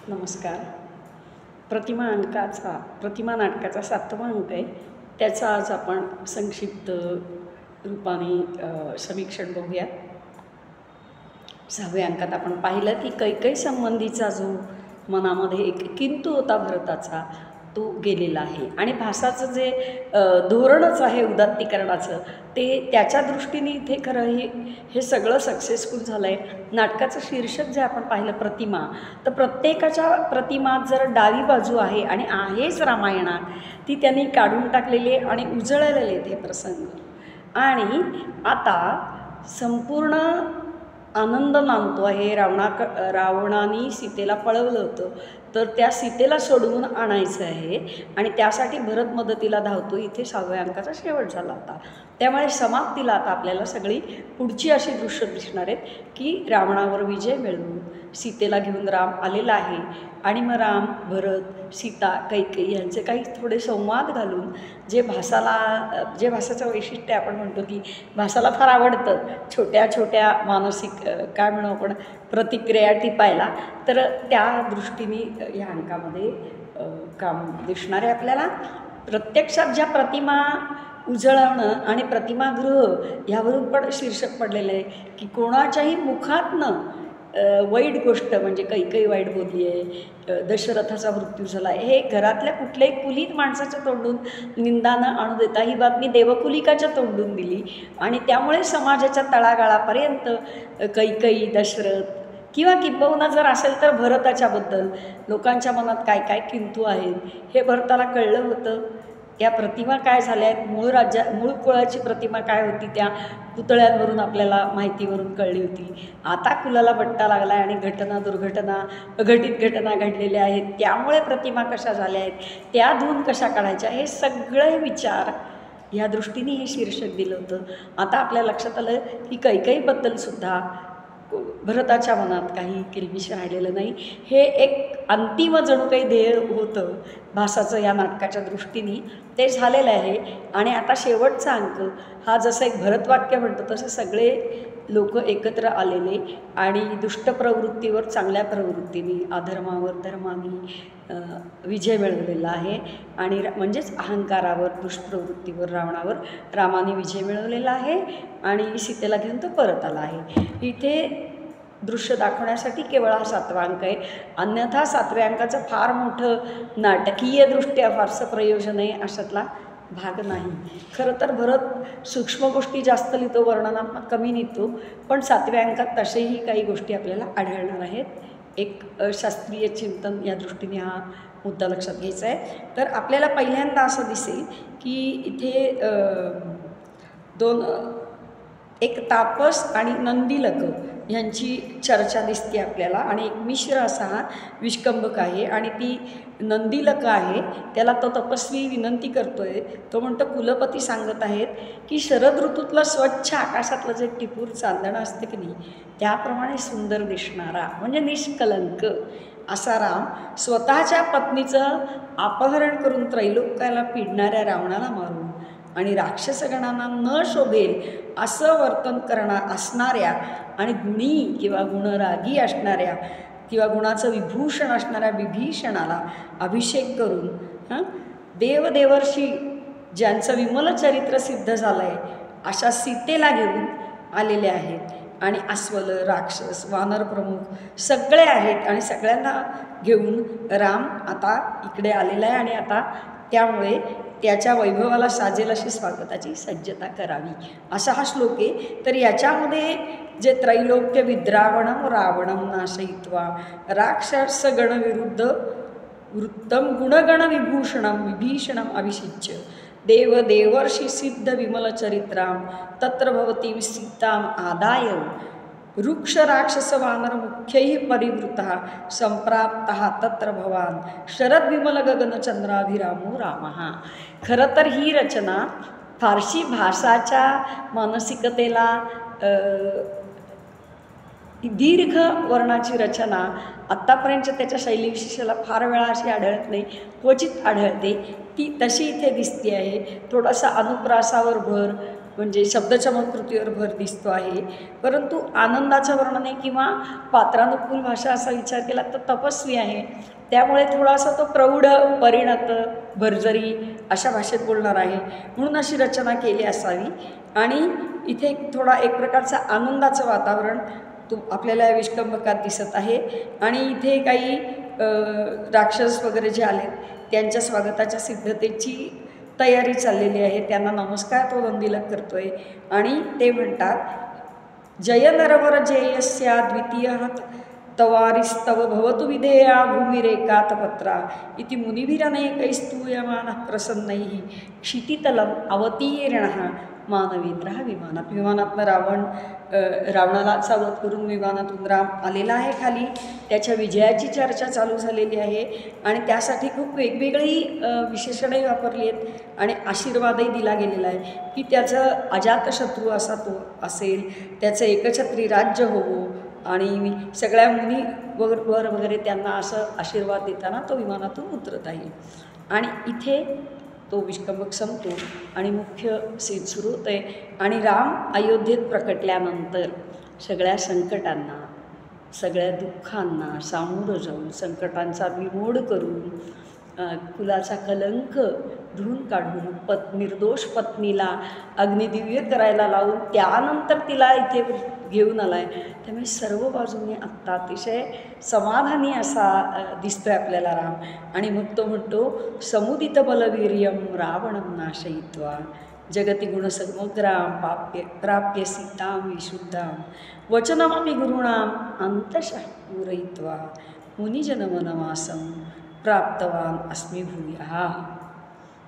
नमस्कार. प्रतिमा नाटकाचा 7वा अंक आहे. त्याचा आज आपण संक्षिप्त रूपाने समीक्षण बघूया. 6व्या अंकात आपण पाहिलं की कैकेयी संबंधीचा जो मनामध्ये एक किंतु होता भरताचा, तो गेलेला आहे आणि भासाचं जे धोरणच आहे उदात्तीकरणाचं, ते त्याच्या दृष्टीने इथे खरं हे सगळं सक्सेसफुल झालं आहे. नाटकाचं शीर्षक जे आपण पाहिलं प्रतिमा, तर प्रत्येकाच्या प्रतिमात जर डावी बाजू आहे आणि आहेच रामायणात, ती त्यांनी काढून टाकलेली आहे आणि उजळलेले ते प्रसंग. आणि आता संपूर्ण आनंद नांदतो आहे. रावणाने सीतेला पळवलं होतं, तर त्या सीतेला सोडवून आणायचं आहे आणि त्यासाठी भरत मदतीला धावतो. इथे 6व्या अंकाचा शेवट झाला होता. त्यामुळे समाप्तीला आता आपल्याला सगळी पुढची अशी दृश्य दिसणार आहेत की रावणावर विजय मिळवून सीतेला घेऊन राम आलेला आहे आणि मग राम, भरत, सीता, कैकेयी यांचे काही थोडे संवाद घालून जे भासाचं वैशिष्ट्य आपण म्हणतो की भासाला फार आवडतं छोट्या छोट्या मानसिक काय म्हणू आपण प्रतिक्रिया टिपायला, तर त्या दृष्टीने या अंकामध्ये काम दिसणार आहे आपल्याला. प्रत्यक्षात ज्या प्रतिमा उजळवणं आणि प्रतिमागृह ह्यावरून पण शीर्षक पडलेलं आहे की कोणाच्याही मुखातनं वाईट गोष्ट म्हणजे कैकेयी वाईट बोलली आहे, दशरथाचा मृत्यू झाला आहे, हे घरातल्या कुठल्याही कुलीत माणसाच्या तोंडून निंदानं आणू देता ही बातमी देवकुलिकाच्या तोंडून दिली आणि त्यामुळे समाजाच्या तळागाळापर्यंत कैकेयी, दशरथ किंवा किंबहुना जर असेल तर भरताच्याबद्दल लोकांच्या मनात काय काय किंतु आहेत हे भरताला कळलं होतं. त्या प्रतिमा काय झाल्या आहेत, मूळ कुळाची प्रतिमा काय होती त्या पुतळ्यांवरून आपल्याला माहितीवरून कळली होती. आता कुलाला बट्टा लागला आहे आणि दुर्घटना अघटित घटना घडलेल्या आहेत, त्यामुळे प्रतिमा कशा झाल्या आहेत, त्या धुवून कशा काढायच्या, हे सगळे विचार ह्या दृष्टीने हे शीर्षक दिलं होतं. आता आपल्या लक्षात आलं की कैकेयीबद्दलसुद्धा भरताच्या मनात काही किलबिश राहिलेलं नाही. हे एक अंतिम जणू काही ध्येय होतं भासाचं या नाटकाच्या दृष्टीने, ते झालेलं आहे. आणि आता शेवटचा अंक हा जसं एक भरतवाक्य म्हणतो तसं सगळे लोक एकत्र आलेले आणि दुष्ट प्रवृत्तीवर चांगल्या प्रवृत्तीने, अधर्मावर धर्माने विजय मिळवलेला आहे आणि म्हणजेच अहंकारावर, दुष्प्रवृत्तीवर, रामाने विजय मिळवलेला आहे आणि सीतेला घेऊन तो परत आला आहे. इथे दृश्य दाखवण्यासाठी केवळ हा 7वा अंक आहे. अन्यथा 7व्या अंकाचं फार मोठं नाटकीयदृष्ट्या फारसं प्रयोजन आहे अशातला भाग नाही. खरं तर भरत सूक्ष्म गोष्टी जास्त लिहितो, वर्णनात्मक कमी लिहितो, पण 7व्या अंकात तसेही काही गोष्टी आपल्याला आढळणार आहेत. एक शास्त्रीय चिंतन या दृष्टीने हा मुद्दा लक्षात घ्यायचा आहे. तर आपल्याला पहिल्यांदा असं दिसेल की इथे एक तापस आणि नंदीलक ह्यांची चर्चा दिसते आपल्याला आणि एक मिश्र असा हा विष्कंभक आहे आणि ती नंदीलक आहे त्याला तो तपस्वी विनंती करतोय. तो म्हणतो कुलपती सांगत आहेत की शरद ऋतूतलं स्वच्छ आकाशातलं जे टिपूर चांदणं असतं की नाही, त्याप्रमाणे सुंदर दिसणारा म्हणजे निष्कलंक असा राम स्वतःच्या पत्नीचं अपहरण करून त्रैलोक्याला पिडणाऱ्या रावणाला मारून आणि राक्षसगणांना न शोभेल असं वर्तन असणाऱ्या आणि गुणी किंवा गुणरागी असणाऱ्या किंवा गुणाचं विभूषण असणाऱ्या विभीषणाला अभिषेक करून देवदेवर्षी ज्यांचं विमल चरित्र सिद्ध झालं आहे अशा सीतेला घेऊन आलेले आहेत आणि अस्वल, राक्षस, वानर प्रमुख सगळे आहेत आणि सगळ्यांना घेऊन राम आता इकडे आलेला आहे आणि आता त्यामुळे त्याच्या वैभवाला साजेल अशी स्वागताची सज्जता करावी असा हा श्लोक आहे. तर याच्यामध्ये जे त्रैलोक्य विद्रावणम रावणम नाशयित्वा राक्षसगणविरुद्ध वृत्तम गुणगण विभीषणम अभिषिच्य देवर्षी सिद्ध विमलचरित्राम तत्र भवतीं सीताम आदाय वृक्ष राक्षस वानर मुख्यैः परिवृतः संप्राप्तः तत्र भवान शरद विमल गगन चंद्राभिरामो रामः. खरं तर ही रचना फारशी भासाच्या मानसिकतेला दीर्घ वर्णाची रचना आत्तापर्यंतच्या त्याच्या शैलीविशेषाला फार वेळा अशी आढळत नाही, क्वचित आढळते. ती तशी इथे दिसते आहे. थोडासा अनुप्रासावर भर, म्हणजे शब्दचमत्कृतीवर भर दिसतो आहे. परंतु आनंदाचं वर्णन आहे किंवा पात्रानुकूल भाषा असा विचार केला तर तपस्वी आहे, त्यामुळे थोडासा तो प्रौढ, परिणत, भरजरी अशा भाषेत बोलणार आहे, म्हणून अशी रचना केली असावी. आणि इथे थोडा एक प्रकारचा आनंदाचं वातावरण आपल्याला या विष्कंभकात दिसत आहे. आणि इथे काही राक्षस वगैरे जे आलेत त्यांच्या स्वागताच्या सिद्धतेची तयारी चाललेली आहे. त्यांना नमस्कार तो नंदीला करतोय आणि ते म्हणतात, जय नरवर जयस्या द्वितीय तवारिस्तव भवतु विधेया भूमिरेकात पत्रा इति मुनिभिरनेकैस्तूयमानः प्रसन्नैः क्षितितलम अवतीर्णः मानवेंद्र विमानातनं रावणाचा वध करून विमानातून राम आलेला आहे खाली. त्याच्या विजयाची चर्चा चालू झालेली आहे आणि त्यासाठी खूप वेगवेगळी विशेषणंही वापरली आहेत आणि आशीर्वादही दिला गेलेला आहे की त्याचं अजातशत्रू असा तो असेल, त्याचं एकछत्री राज्य होवो आणि सगळ्या मुनी वर वगैरे त्यांना असं आशीर्वाद देताना तो विमानातून उतरत आहे. आणि इथे तो विष्कंभक संपतो आणि मुख्य सीन सुरू होतं आहे. आणि राम अयोध्येत प्रकटल्यानंतर सगळ्या संकटांना, सगळ्या दुःखांना सामोरं जाऊन, संकटांचा विमोड करून, कुलाचा कलंक धुवून काढून, निर्दोष पत्नीला अग्निदिव्य करायला लावून त्यानंतर तिला इथे घेऊन आला आहे. त्यामुळे सर्व बाजूने आत्ता अतिशय समाधानी असा दिसतोय आपल्याला राम. आणि मग तो म्हणतो, समुदित बलवीर्यम रावणं नाशयित्वा जगति गुणसमग्राम प्राप्य सीतां विशुद्धां वचनमपि गुरूणां अंतशः पूरयित्वा मुनिजनवनवासं प्राप्तवान अस्मि भूयः.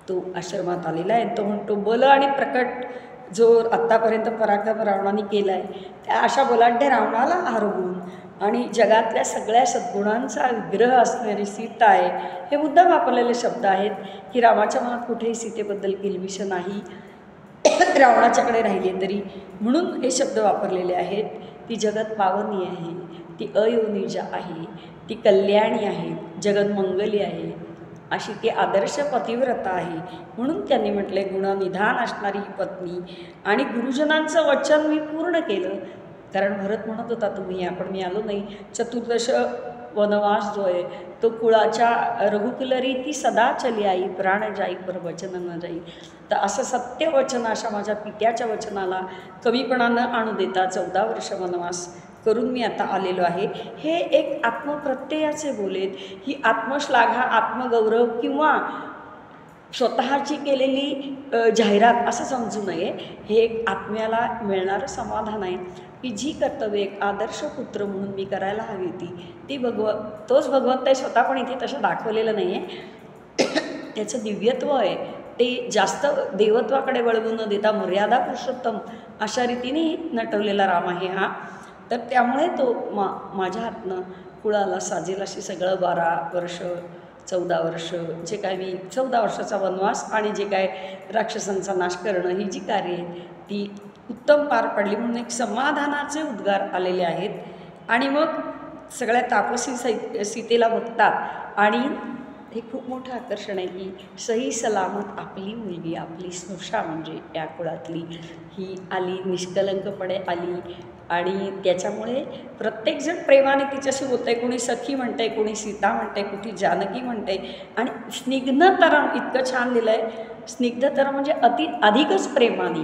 तो आश्रमात आलेला आहे. तो म्हणतो, बल आणि प्रकट जो आत्तापर्यंत पराक्रम रावणाने केला आहे त्या अशा बलाढ्य रावणाला हरवून आणि जगातल्या सगळ्या सद्गुणांचा विग्रह असणारी सीता आहे. हे मुद्दाम वापरलेले शब्द आहेत की रामाच्या मनात कुठेही सीतेबद्दल किलबिष नाही, रावणाच्याकडे राहिले तरी, म्हणून हे शब्द वापरलेले आहेत. ती जगत पावनी आहे, ती अयोनिजा आहे, ती कल्याणी आहे, जगन्मंगली आहे, अशी ती आदर्श पतिव्रता आहे. म्हणून त्यांनी म्हटले, गुणनिधान असणारी ही पत्नी. आणि गुरुजनांचं वचन मी पूर्ण केलं, कारण भरत म्हणत होता तुम्ही या, पण मी आलो नाही. चतुर्दश वनवास जो आहे तो कुळाच्या रघुकुलरी ती सदा चली आई, प्राण जाई पर वचन न जाई. तर असं सत्यवचन अशा माझ्या पित्याच्या वचनाला कमीपणा न आणू देता 14 वर्ष वनवास करून मी आता आलेलो आहे. हे एक आत्मप्रत्ययाचे बोलेत. ही आत्मश्लाघा, आत्मगौरव किंवा स्वतःची केलेली जाहिरात असं समजू नये. हे एक आत्म्याला मिळणारं समाधान आहे की जी कर्तव्य एक आदर्श पुत्र म्हणून मी करायला हवी ती तोच भगवंत आहे. स्वतः पण इथे तसं दाखवलेलं नाही आहे. त्याचं दिव्यत्व आहे, ते जास्त देवत्वाकडे वळवून न देता मर्यादा पुरुषोत्तम अशा रीतीने नटवलेला राम आहे हा. तर त्यामुळे तो माझ्या हातनं कुळाला साजेल अशी सगळं 12 वर्ष 14 वर्ष जे काय मी 14 वर्षाचा वनवास आणि जे काय राक्षसांचा नाश करणं ही जी कार्य आहे ती उत्तम पार पडली म्हणून एक समाधानाचे उद्गार आलेले आहेत. आणि मग सगळ्या तापसी सीतेला बघतात आणि हे खूप मोठं आकर्षण आहे की सही सलामत आपली मुलगी, आपली स्नुषा म्हणजे या कुळातली ही आली, निष्कलंकपणे आली. आणि त्याच्यामुळे प्रत्येकजण प्रेमाने तिच्याशी बोलतंय. कोणी सखी म्हणते, कोणी सीता म्हणते, कुठे जानकी म्हणते. आणि स्निग्धतरम इतकं छान लिहिलं आहे. स्निग्धतरम म्हणजे अधिकच प्रेमाने,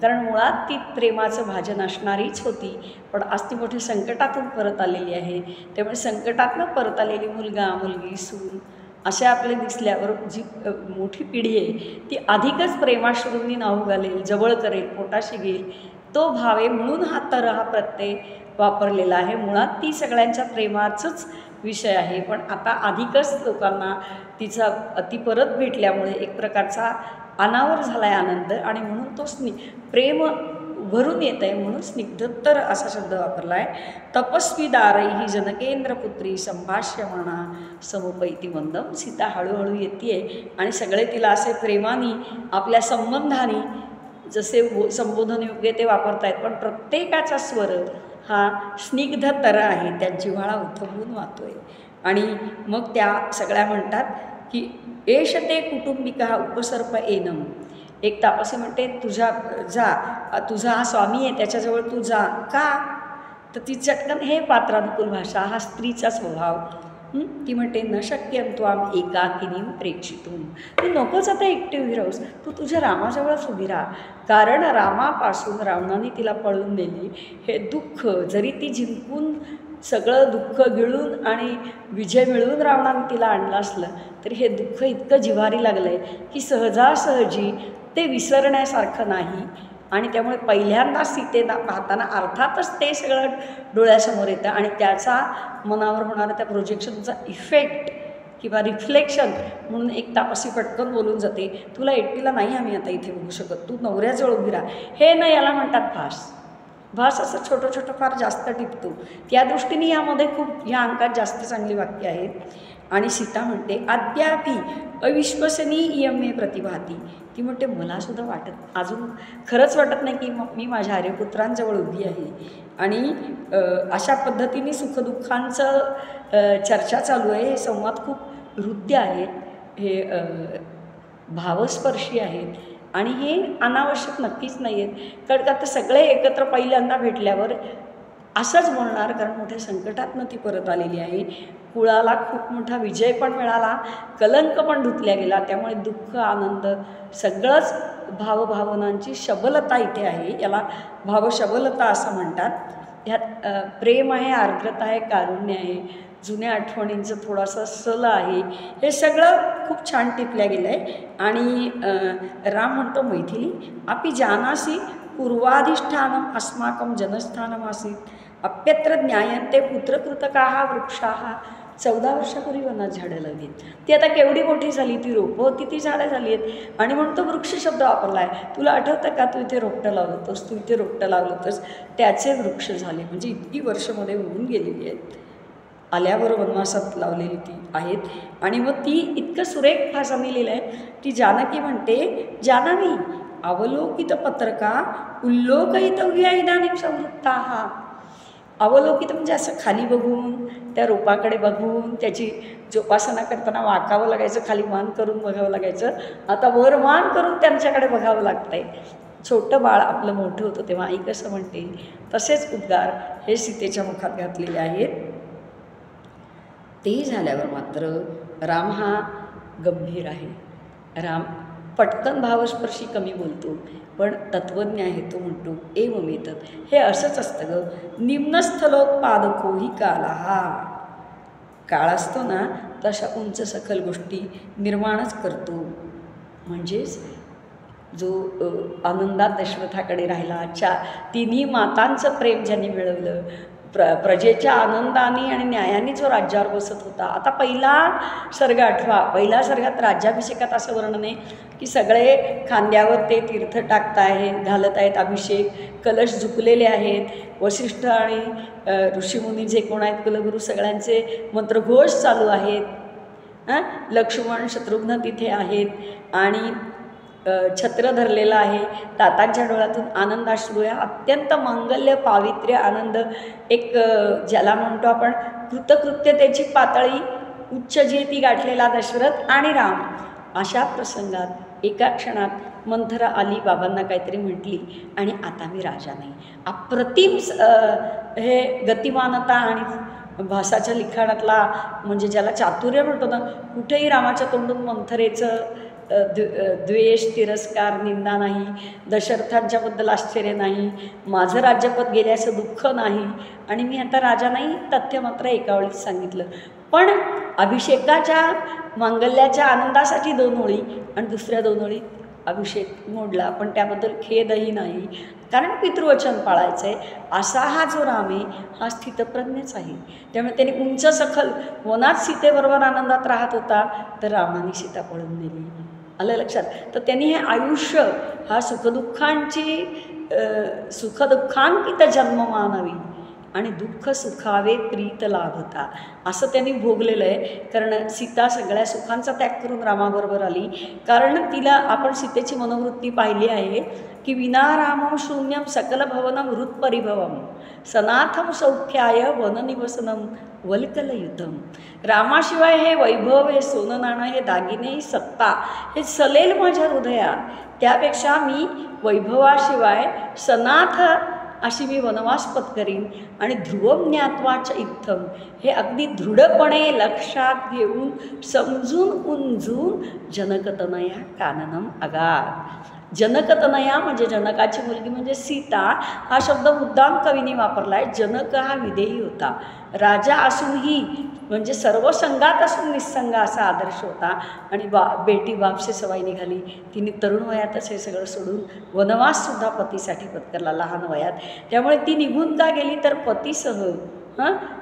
कारण मुळात ती प्रेमाचं भाजन असणारीच होती, पण आज ती मोठ्या संकटातून परत आलेली आहे. त्यामुळे संकटातनं परत आलेली मुलगा, मुलगी, सून अशा आपल्या दिसल्यावर जी मोठी पिढी आहे ती अधिकच प्रेमाश्रूंनी नाहू घालेल, जवळ करेल, पोटाशी घेईल, तो भाव आहे. म्हणून हा प्रत्यय वापरलेला आहे. मुळात ती सगळ्यांच्या प्रेमाचंच विषय आहे, पण आता अधिकच लोकांना तिचा परत भेटल्यामुळे एक प्रकारचा अनावर झाला आहे आनंद, आणि म्हणून तो प्रेम भरून येत आहे म्हणून स्निग्धतर असा शब्द वापरला आहे. तपस्वी दारई ही जनकेंद्रपुत्री संभाष्यमाणा समुपैती वंदम. सीता हळूहळू येते आणि सगळे तिला असे प्रेमाने आपल्या संबंधाने जसे संबोधन योग्य ते वापरत आहेत, पण प्रत्येकाचा स्वर हा स्निग्धतर आहे, त्या जिव्हाळा उथंबून वाहतोय. आणि मग त्या सगळ्या म्हणतात की एष ते कुटुंबिका उपसर्प एनम. एक तापसी म्हणते तुझा हा स्वामी आहे त्याच्याजवळ तू जा का, तर ती चटकन हे पात्रानुकूल भाषा, हा स्त्रीचा स्वभाव. ती म्हणते न शक्यम त्वाम एकाकिनीं प्रेक्षितुम, तू नकोच आता एकटी उभी राहूस, तू तुझ्या रामाजवळच उभी राहा. कारण रामापासून रावणाने तिला पळून नेली. हे दुःख जरी ती जिंकून सगळं दुःख गिळून आणि विजय मिळवून रावणाने तिला आणलं असलं तरी हे दुःख इतकं जिव्हारी लागलं आहे की सहजासहजी ते विसरण्यासारखं नाही. आणि त्यामुळे पहिल्यांदा सीतेला पाहताना अर्थातच ते सगळं डोळ्यासमोर येतं आणि त्याचा मनावर होणारा त्या प्रोजेक्शनचा इफेक्ट किंवा रिफ्लेक्शन म्हणून एक तापसी पटकन बोलून जाते, तुला एकटीला नाही आम्ही आता इथे बघू शकत, तू नवऱ्याजवळ उभी राहा. हे न याला म्हणतात भास. भास असं छोटं छोटं फार जास्त टिपतो. त्या दृष्टीने यामध्ये खूप या अंकात जास्त चांगली वाक्य आहेत. आणि सीता म्हणते अद्यापि अविश्वसनीय मे प्रतिभाती. ती म्हणते मलासुद्धा अजून खरंच वाटत नाही की मी माझ्या आर्यपुत्रांजवळ उभी आहे. आणि अशा पद्धतीने सुखदुःखांचं चर्चा चालू आहे. हे संवाद खूप हृद्य आहेत, हे भावस्पर्शी आहेत आणि हे अनावश्यक नक्कीच नाही आहेत. कारण का तर सगळे एकत्र पहिल्यांदा भेटल्यावर असंच बोलणार, कारण मोठ्या संकटातनं ती परत आलेली आहे. कुळाला खूप मोठा विजय पण मिळाला, कलंक पण धुतल्या गेला. त्यामुळे दुःख आनंद सगळंच भावभावनांची शबलता इथे आहे. याला भावशबलता असं म्हणतात. ह्यात प्रेम आहे, आर्द्रता आहे, कारुण्य आहे, जुन्या आठवणींचं थोडासा सल आहे. हे सगळं खूप छान टिपल्या गेलं आहे. आणि राम म्हणतो मैथिली अपि जानासी पूर्वाधिष्ठानम अस्माकं जनस्थानम आसीत अप्यत्र ज्ञायन्ते पुत्रकृतकाः वृक्षाः. 14 वर्षापूर्वी वनात झाडं लावली. ती आता केवढी मोठी झाली, ती रोपं होती ती झाडं झाली आहेत. आणि म्हणून तो वृक्ष शब्द वापरला आहे. तुला आठवतं का, तू इथे रोपटं लावलं होतंस, तू इथे रोपटं लावलं होतंस, त्याचे वृक्ष झाले. म्हणजे इतकी वर्षमध्ये होऊन गेलेली आहेत, आल्यावर वनवासात लावलेली ती आहेत. आणि मग ती इतकं सुरेख भाषाने लिहिलं आहे. ती जानकी म्हणते जानावी अवलोकित पत्रका उल्लोकयितव्या इदानीं संवृत्ताः. अवलोकित म्हणजे असं खाली बघून, त्या रोपाकडे बघून, त्याची जोपासना करताना वाकावं लागायचं, खाली मान करून बघावं लागायचं. आता वर मान करून त्यांच्याकडे बघावं लागतं आहे. छोटं बाळ आपलं मोठं होतं तेव्हा आई कसं म्हणते, तसेच उद्गार हे सीतेच्या मुखात घातलेले आहेत. ते झाल्यावर मात्र राम हा गंभीर आहे. राम पटकन भावस्पर्शी कमी बोलतो, पण तत्त्वज्ञ आहे. तो म्हणतो एवमेतत्, हे असंच असतं ग. निम्नस्थलोत्पादको ही काला. हा काळ असतो ना, तशा उंच सखल गोष्टी निर्माणच करतो. म्हणजेच जो आनंदात दशरथाकडे राहिला, तिन्ही मातांचं प्रेम ज्यांनी मिळवलं, प्रजेच्या आनंदाने आणि न्यायाने जो राज्यावर बसत होता. आता पहिला सर्ग आठवा. पहिल्या सर्गात राज्याभिषेकात असं वर्णन आहे की सगळे खांद्यावर ते तीर्थ घालत आहेत, अभिषेक कलश झुकलेले आहेत. वसिष्ठ आणि ऋषीमुनी जे कोण आहेत, कुलगुरू, सगळ्यांचे मंत्रघोष चालू आहेत. लक्ष्मण शत्रुघ्न तिथे आहेत आणि छत्र धरलेला आहे. तातांच्या डोळ्यातून आनंदाश्रू आहे. अत्यंत मंगल्य पावित्र्य आनंद, एक ज्याला म्हणतो आपण कृतकृत्यतेची पातळी उच्च जी ती गाठलेला दशरथ आणि राम. अशा प्रसंगात एका क्षणात मंथरा आली, बाबांना काहीतरी म्हटली आणि आता मी राजा नाही. अप्रतिम हे गतिमानता आणि भासाच्या लिखाणातला, म्हणजे ज्याला चातुर्य म्हणतो ना, कुठेही रामाच्या तोंडून मंथरेचं द्वेष, तिरस्कार, निंदा नाही. दशरथांच्याबद्दल आश्चर्य नाही. माझं राज्यपद गेल्याचं दुःख नाही आणि मी आता राजा नाही, तथ्य मात्र एका वेळीच सांगितलं. पण अभिषेकाच्या मांगल्याच्या आनंदासाठी 2 ओळी आणि दुसऱ्या 2 ओळी अभिषेक मोडला, पण त्याबद्दल खेदही नाही, कारण पितृवचन पाळायचं आहे. असा हा जो राम आहे हा स्थितप्रज्ञच आहे. त्यामुळे त्याने उंच सखल वनात सीतेबरोबर आनंदात राहत होता, तर रामाने सीता पळून नेली. आलं लक्षात? तर त्यांनी हे आयुष्य हा सुखदुःखांकित जन्म मानावी आणि दुःख सुखावे प्रीत लाभता, असं त्यांनी भोगलेलं आहे. कारण सीता सगळ्या सुखांचा त्याग करून रामाबरोबर आली. कारण तिला आपण सीतेची मनोवृत्ती पाहिली आहे की विना रामं शून्यम सकल भवनम हृत्परिभवम सनाथम सौख्याय वननिवसनम वल्कलयुद्धम. रामाशिवाय हे वैभव, हे सोनं नाणं, हे दागिने, ही सत्ता, हे सलेल माझ्या हृदयात. त्यापेक्षा मी वैभवाशिवाय सनाथ अशी मी वनवास पत्करीन. आणि ध्रुवम ज्ञात्वाच इत्थम, हे अगदी दृढपणे लक्षात घेऊन समजून उंजून जनकतनया काननम अगाध. जनकतनया म्हणजे जनकाची मुलगी म्हणजे सीता, हा शब्द मुद्दाम कवीने वापरला आहे. जनक हा विदेही होता, राजा असूनही म्हणजे सर्व संघात असून निस्संग असा आदर्श होता. आणि बेटी बापसे सवाई निघाली. तिने तरुण वयातच हे सगळं सोडून वनवाससुद्धा पतीसाठी पत्करला लहान वयात. त्यामुळे ती निघून का गेली तर पतीसह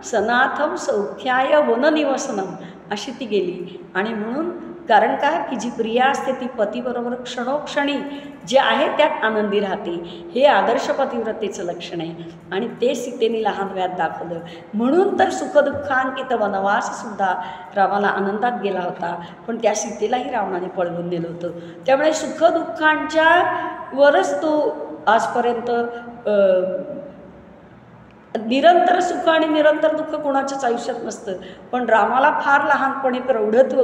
सनाथम सौख्याय वननिवसनम अशी ती गेली. आणि म्हणून कारण काय की जी प्रिया असते ती पतीबरोबर क्षणोक्षणी जे आहे त्यात आनंदी राहते. हे आदर्श पतिव्रतेचं लक्षण आहे. आणि ते सीतेने लहान वयात दाखवलं. म्हणून तर सुखदुःखांकित वनवाससुद्धा रामाला आनंदात गेला होता. पण त्या सीतेलाही रावणाने पळवून नेलं होतं. त्यामुळे सुखदुःखांच्या वरच तो आजपर्यंत निरंतर सुख आणि निरंतर दुःख कोणाच्याच आयुष्यात नसतं. पण रामाला फार लहानपणी प्रौढत्व,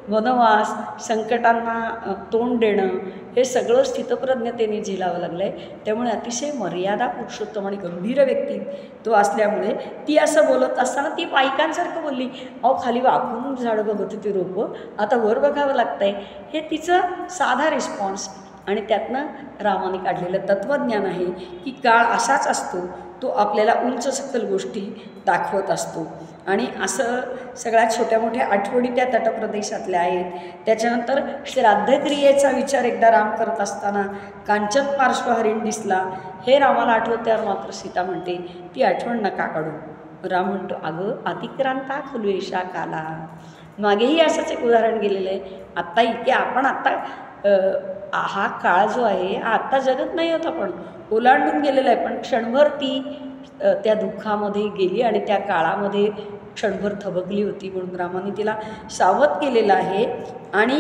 वनवास, संकटांना तोंड देणं हे सगळं स्थितप्रज्ञतेने झेलावं लागलं आहे. त्यामुळे अतिशय मर्यादा पुरुषोत्तम आणि गंभीर व्यक्ती तो असल्यामुळे ती असं बोलत असताना ती पायिकांसारखं बोलली. अहो खाली वाकून झाडं बघत होती रोपं, आता वर बघावं लागतं आहे. हे तिचं साधा रिस्पॉन्स. आणि त्यातनं रामाने काढलेलं तत्त्वज्ञान आहे की काळ असाच असतो, तो आपल्याला उंच सखल गोष्टी दाखवत असतो. आणि असं सगळ्यात छोट्या मोठ्या आठवणी त्या तटप्रदेशातल्या आहेत. त्याच्यानंतर श्राद्धक्रियेचा विचार एकदा राम करत असताना कांचन पार्श्वहरिण दिसला, हे रामाला आठवत्यावर मात्र सीता म्हणते ती आठवण नका काढू. राम म्हणतो अगं अतिक्रांता खलु एषा काला. मागेही असंच एक उदाहरण गेलेलं आहे. आत्ता इथे आपण आत्ता हा काळ जो आहे आत्ता जगत नाही होत, आपण ओलांडून गेलेला आहे. पण क्षणभर ती त्या दुःखामध्ये गेली आणि त्या काळामध्ये क्षणभर थबकली होती. म्हणून रामाने तिला सावध केलेलं आहे. आणि